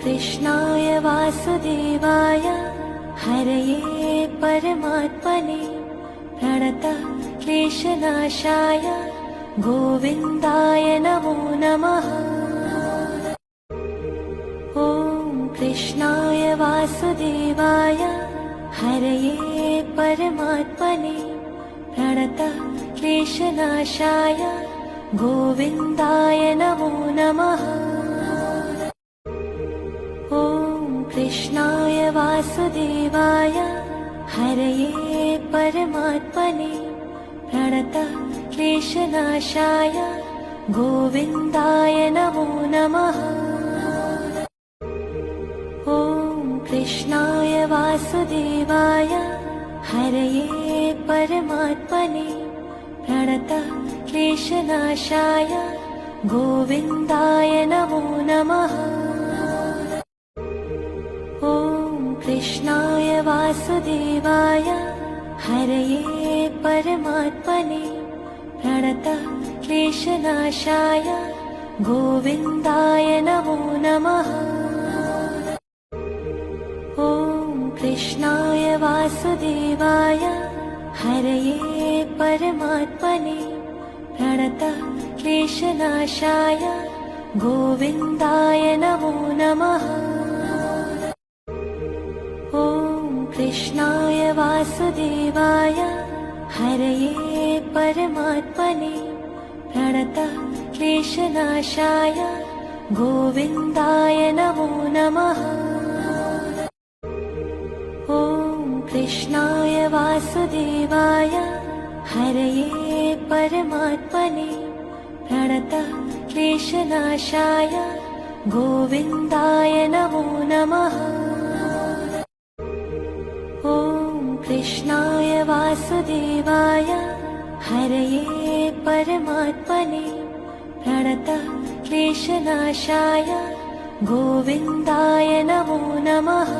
कृष्णाय वासुदेवाय हरये परमात्मने प्रणतः क्लेशनाशाय गोविन्दाय नमो नमः। ॐ कृष्णाय वासुदेवाय हरये परमात्मने प्रणतः क्लेशनाशाय गोविन्दाय नमो नमः। ॐ कृष्णाय वासुदेवाय हरये परमात्मने प्रणतः क्लेशनाशाय गोविन्दाय नमो नमः। ॐ कृष्णाय वासुदेवाय हरये परमात्मने प्रणतः क्लेशनाशाय गोविन्दाय नमो नमः। ॐ कृष्णाय वासुदेवाय हरये परमात्मने प्रणतः क्लेशनाशाय गोविन्दाय नमो नमः। ॐ कृष्णाय वासुदेवाय हरये परमात्मने प्रणतः क्लेशनाशाय गोविन्दाय नमो नमः। ॐ कृष्णाय वासुदेवाय हरये परमात्मने प्रणतः क्लेशनाशाय गोविन्दाय नमो नमः। ॐ कृष्णाय वासुदेवाय हरये परमात्मने प्रणतः क्लेशनाशाय गोविन्दाय नमो नमः। ॐ कृष्णाय वासुदेवाय हरये परमात्मने प्रणतः क्लेशनाशाय गोविन्दाय नमो नमः।